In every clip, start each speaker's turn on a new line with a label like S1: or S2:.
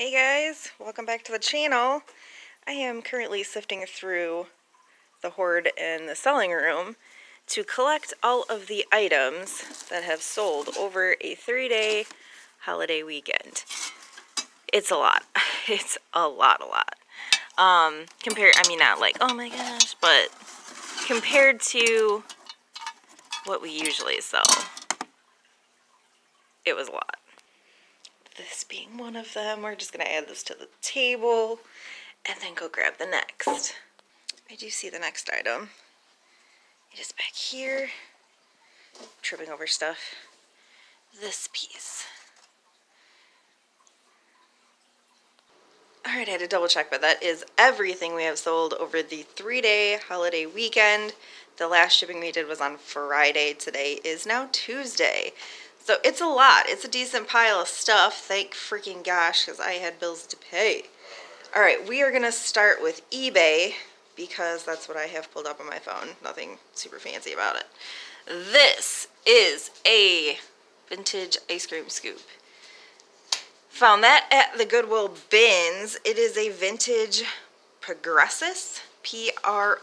S1: Hey guys, welcome back to the channel. I am currently sifting through the hoard in the selling room to collect all of the items that have sold over a 3-day holiday weekend. It's a lot. It's a lot. Not like, oh my gosh, but compared to what we usually sell, it was a lot. This being one of them, we're just going to add this to the table and then go grab the next. I do see the next item. It is back here. I'm tripping over stuff. This piece. Alright, I had to double check, but that is everything we have sold over the 3-day holiday weekend. The last shipping we did was on Friday. Today is now Tuesday. So it's a lot. It's a decent pile of stuff. Thank freaking gosh, because I had bills to pay. Alright, we are going to start with eBay because that's what I have pulled up on my phone. Nothing super fancy about it. This is a vintage ice cream scoop. Found that at the Goodwill bins. It is a vintage Progressus. Progressus.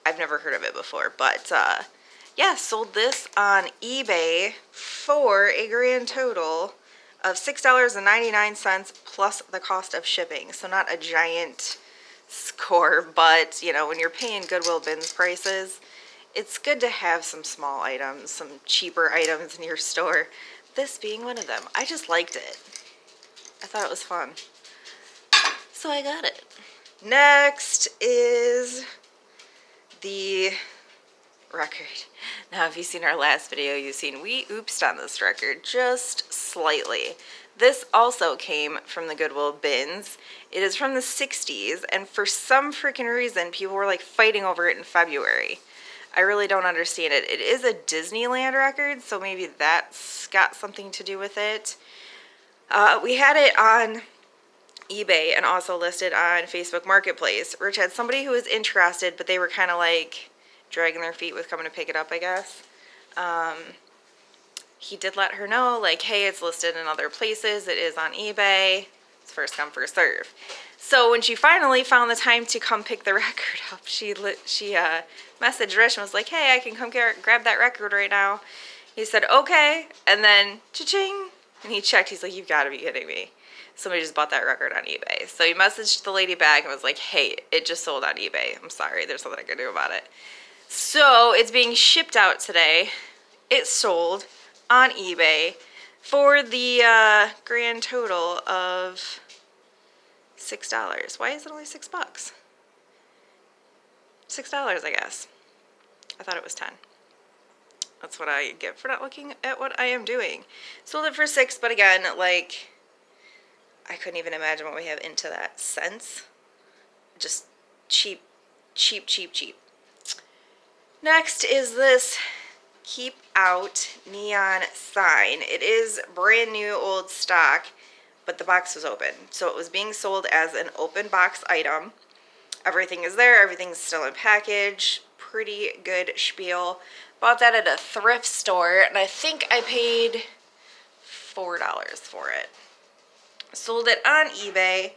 S1: I've never heard of it before, but yeah, sold this on eBay for a grand total of $6.99 plus the cost of shipping. So not a giant score, but you know, when you're paying Goodwill bins prices, it's good to have some small items, some cheaper items in your store. This being one of them. I just liked it. I thought it was fun. So I got it. Next is the record. Now, if you've seen our last video, you've seen we oopsed on this record just slightly. This also came from the Goodwill bins. It is from the 60s, and for some freaking reason, people were like fighting over it in February. I really don't understand it. It is a Disneyland record, so maybe that's got something to do with it. We had it on eBay and also listed on Facebook Marketplace. Rich had somebody who was interested, but they were kind of like dragging their feet with coming to pick it up, I guess. He did let her know, like, hey, it's listed in other places. It is on eBay. It's first come, first serve. So when she finally found the time to come pick the record up, she messaged Rich and was like, hey, I can come grab that record right now. He said, okay. And then, cha-ching. And he checked. He's like, you've got to be kidding me. Somebody just bought that record on eBay. So he messaged the lady back and was like, hey, it just sold on eBay. I'm sorry. There's nothing I can do about it. So it's being shipped out today. It sold on eBay for the grand total of $6. Why is it only $6? $6, I guess. I thought it was 10. That's what I get for not looking at what I am doing. Sold it for $6, but again, like, I couldn't even imagine what we have into that cents. Just cheap. Next is this Keep Out neon sign. It is brand new old stock, but the box was open. So it was being sold as an open box item. Everything is there. Everything's still in package. Pretty good spiel. Bought that at a thrift store, and I think I paid $4 for it. Sold it on eBay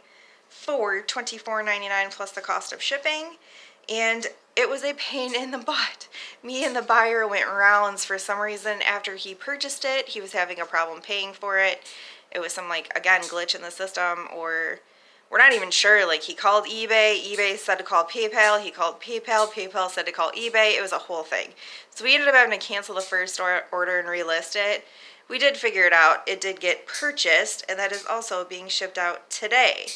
S1: for $24.99 plus the cost of shipping, and it was a pain in the butt. Me and the buyer went rounds for some reason. After he purchased it, he was having a problem paying for it. It was some, like, again, glitch in the system, or we're not even sure. Like, he called eBay. eBay said to call PayPal. He called PayPal. PayPal said to call eBay. It was a whole thing. So we ended up having to cancel the first order and relist it. We did figure it out. It did get purchased, and that is also being shipped out today.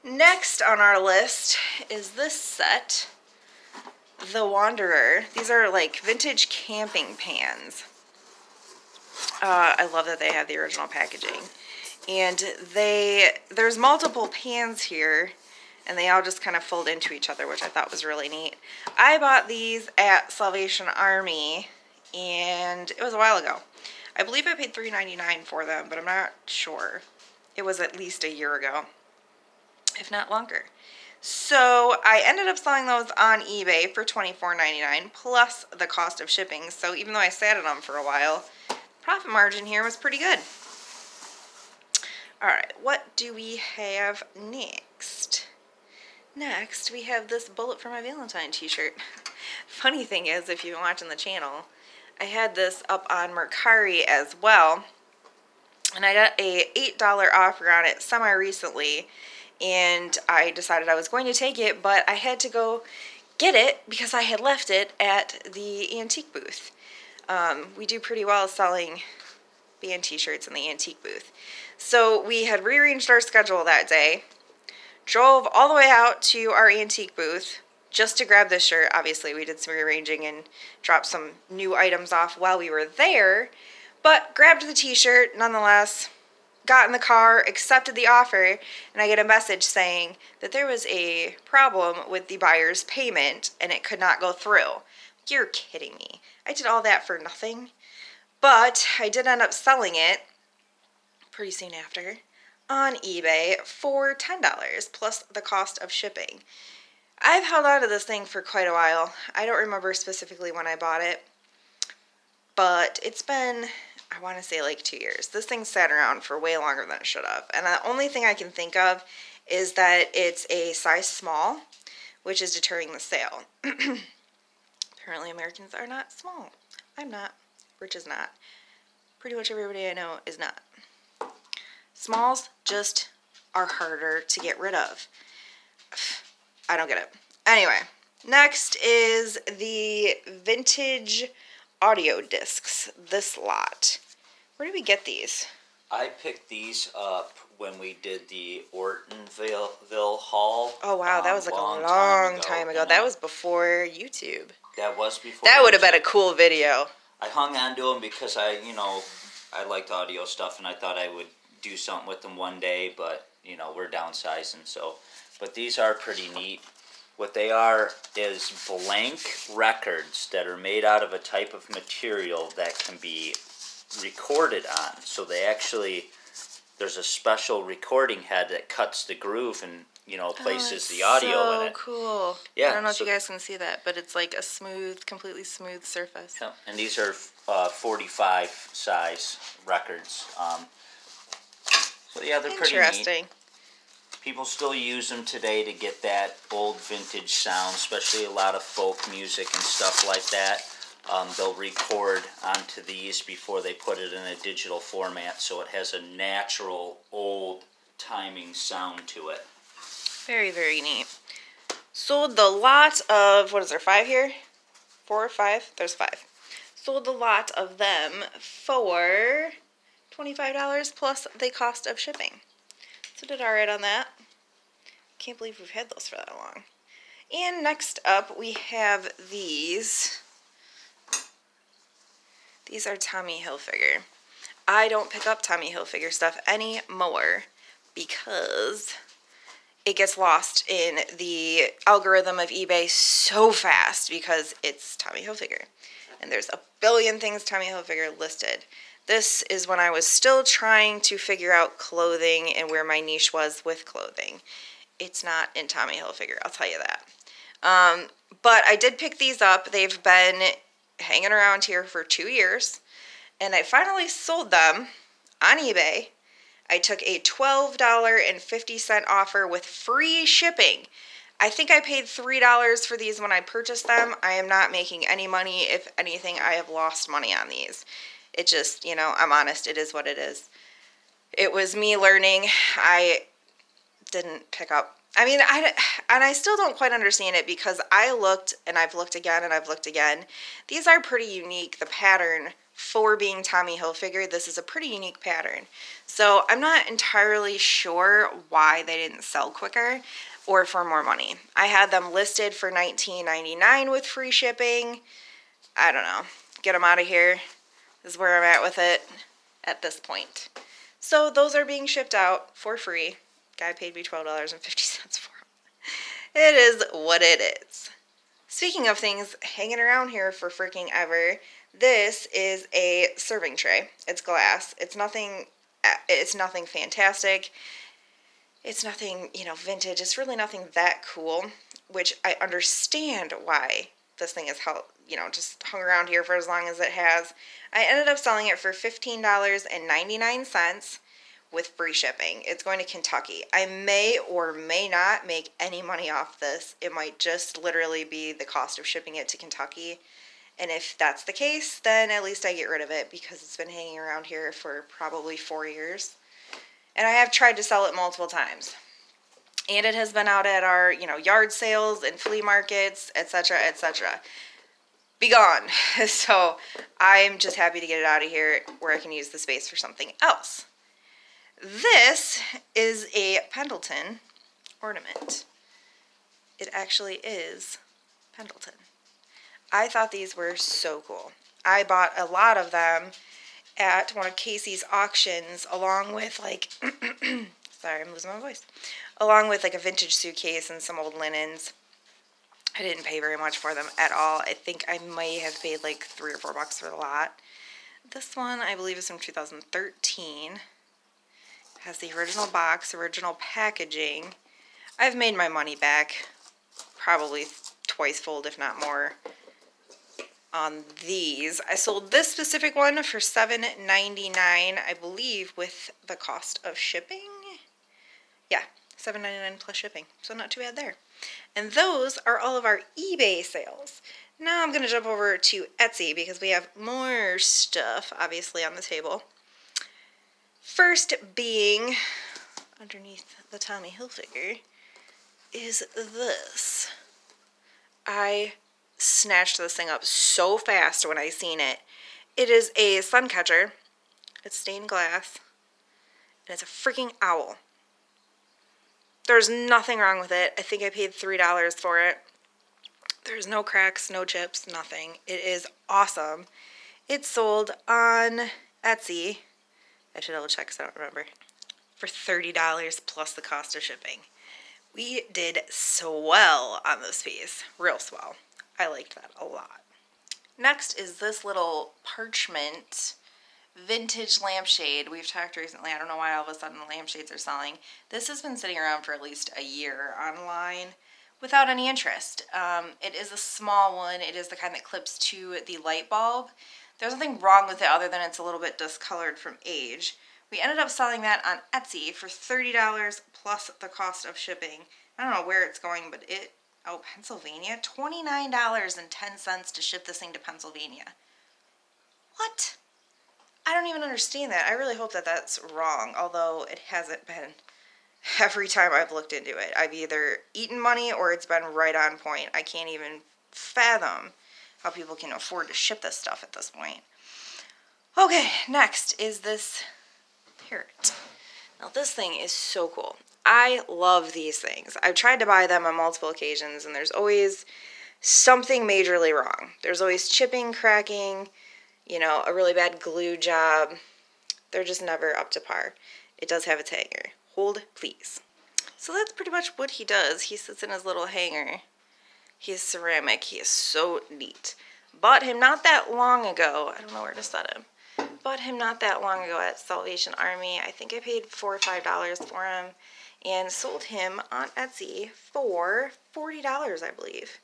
S1: Next on our list is this set, The Wanderer. These are like vintage camping pans. I love that they have the original packaging. And there's multiple pans here, and they all just kind of fold into each other, which I thought was really neat. I bought these at Salvation Army, and it was a while ago. I believe I paid $3.99 for them, but I'm not sure. It was at least a year ago, if not longer. So I ended up selling those on eBay for $24.99 plus the cost of shipping. So even though I sat on them for a while, profit margin here was pretty good. Alright, what do we have next? Next, we have this Bullet for My Valentine t-shirt. Funny thing is, if you've been watching the channel, I had this up on Mercari as well. And I got a $8 offer on it semi-recently. And I decided I was going to take it, but I had to go get it because I had left it at the antique booth. We do pretty well selling band t-shirts in the antique booth. So we had rearranged our schedule that day, drove all the way out to our antique booth just to grab this shirt. Obviously, we did some rearranging and dropped some new items off while we were there, but grabbed the t-shirt nonetheless, got in the car, accepted the offer, and I get a message saying that there was a problem with the buyer's payment and it could not go through. You're kidding me. I did all that for nothing. But I did end up selling it pretty soon after on eBay for $10 plus the cost of shipping. I've held on to this thing for quite a while. I don't remember specifically when I bought it, but it's been, I want to say like 2 years. This thing sat around for way longer than it should have. And the only thing I can think of is that it's a size small, which is deterring the sale. Apparently Americans are not small. I'm not. Rich is not. Pretty much everybody I know is not. Smalls just are harder to get rid of. I don't get it. Anyway, next is the vintage audio discs. This lot. Where did we get these?
S2: I picked these up when we did the Ortonville haul.
S1: Oh wow, that was like a long time ago. That was before YouTube.
S2: That was before.
S1: That would have been a cool video.
S2: I hung on to them because I liked audio stuff and I thought I would do something with them one day, but, we're downsizing, so. But these are pretty neat. What they are is blank records that are made out of a type of material that can be recorded on. So they actually, there's a special recording head that cuts the groove and, places the audio in it.
S1: So cool.
S2: Yeah.
S1: I don't know if you guys can see that, but it's like a smooth, completely smooth surface.
S2: Yeah. And these are 45 size records. So yeah, they're pretty neat. People still use them today to get that old vintage sound, especially a lot of folk music and stuff like that. They'll record onto these before they put it in a digital format, so it has a natural, old timing sound to it.
S1: Very, very neat. Sold the lot of, what is there, 5 here? 4 or 5? There's 5. Sold the lot of them for $25 plus the cost of shipping. So did alright on that. Can't believe we've had those for that long. And next up we have these. These are Tommy Hilfiger. I don't pick up Tommy Hilfiger stuff anymore because it gets lost in the algorithm of eBay so fast because it's Tommy Hilfiger. And there's a billion things Tommy Hilfiger listed. This is when I was still trying to figure out clothing and where my niche was with clothing. It's not in Tommy Hilfiger, I'll tell you that. But I did pick these up. They've been hanging around here for 2 years. And I finally sold them on eBay. I took a $12.50 offer with free shipping. I think I paid $3 for these when I purchased them. I am not making any money. If anything, I have lost money on these. It just, I'm honest, it is what it is. It was me learning. I didn't pick up. I still don't quite understand it because I looked and I've looked again and I've looked again. These are pretty unique. The pattern for being Tommy Hilfiger, this is a pretty unique pattern. So I'm not entirely sure why they didn't sell quicker or for more money. I had them listed for $19.99 with free shipping. I don't know. Get them out of here. This is where I'm at with it at this point. So those are being shipped out for free. Guy paid me $12.50 for them. It is what it is. Speaking of things hanging around here for freaking ever, this is a serving tray. It's glass. It's nothing fantastic. It's nothing, vintage. It's really nothing that cool, which I understand why this thing is just hung around here for as long as it has. I ended up selling it for $15.99, with free shipping. It's going to Kentucky. I may or may not make any money off this. It might just literally be the cost of shipping it to Kentucky. And if that's the case, then at least I get rid of it because it's been hanging around here for probably 4 years. And I have tried to sell it multiple times. And it has been out at our, yard sales and flea markets, etc., etc. Be gone. So I'm just happy to get it out of here where I can use the space for something else. This is a Pendleton ornament. It actually is Pendleton. I thought these were so cool. I bought a lot of them at one of Casey's auctions along with like, sorry, I'm losing my voice, along with like a vintage suitcase and some old linens. I didn't pay very much for them at all. I think I may have paid like $3 or $4 for the lot. This one I believe is from 2013. Has the original box, original packaging. I've made my money back probably twice fold, if not more, on these. I sold this specific one for $7.99, I believe, with the cost of shipping. Yeah, $7.99 plus shipping, so not too bad there. And those are all of our eBay sales. Now I'm going to jump over to Etsy because we have more stuff, obviously, on the table. First being, underneath the Tommy Hilfiger, is this. I snatched this thing up so fast when I seen it. It is a sun catcher. It's stained glass. And it's a freaking owl. There's nothing wrong with it. I think I paid $3 for it. There's no cracks, no chips, nothing. It is awesome. It's sold on Etsy. I should double check because I don't remember. For $30 plus the cost of shipping. We did swell on this piece. Real swell. I liked that a lot. Next is this little parchment vintage lampshade. We've talked recently, I don't know why all of a sudden the lampshades are selling. This has been sitting around for at least a year online without any interest. It is a small one. It is the kind that clips to the light bulb. There's nothing wrong with it other than it's a little bit discolored from age. We ended up selling that on Etsy for $30 plus the cost of shipping. I don't know where it's going, but oh, Pennsylvania? $29.10 to ship this thing to Pennsylvania. What? I don't even understand that. I really hope that that's wrong, although it hasn't been. Every time I've looked into it, I've either eaten money or it's been right on point. I can't even fathom how people can afford to ship this stuff at this point. Okay, next is this parrot. Now this thing is so cool. I love these things. I've tried to buy them on multiple occasions and there's always something majorly wrong. There's always chipping, cracking, a really bad glue job. They're just never up to par. It does have its hanger. Hold, please. So that's pretty much what he does. He sits in his little hanger. He is ceramic. He is so neat. Bought him not that long ago. I don't know where to set him. Bought him not that long ago at Salvation Army. I think I paid $4 or $5 for him. And sold him on Etsy for $40, I believe.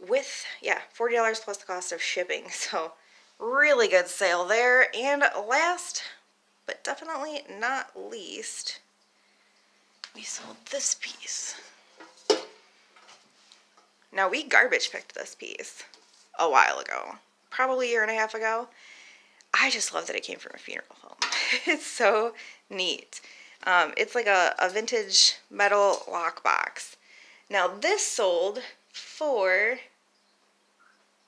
S1: With, yeah, $40 plus the cost of shipping. So, really good sale there. And last, but definitely not least, we sold this piece. Now, we garbage picked this piece a while ago. Probably a year and a half ago. I just love that it came from a funeral home. It's so neat. It's like a vintage metal lockbox. Now, this sold for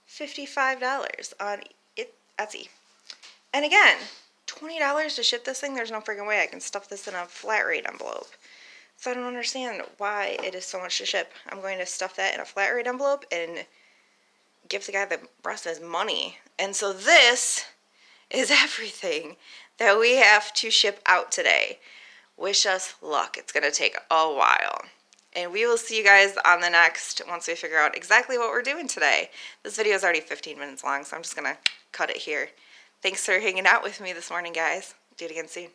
S1: $55 on Etsy. And again, $20 to ship this thing, there's no freaking way I can stuff this in a flat rate envelope. So I don't understand why it is so much to ship. I'm going to stuff that in a flat rate envelope and give the guy the rest of his money. And so this is everything that we have to ship out today. Wish us luck. It's going to take a while. And we will see you guys on the next once we figure out exactly what we're doing today. This video is already 15 minutes long, so I'm just going to cut it here. Thanks for hanging out with me this morning, guys. Do it again soon.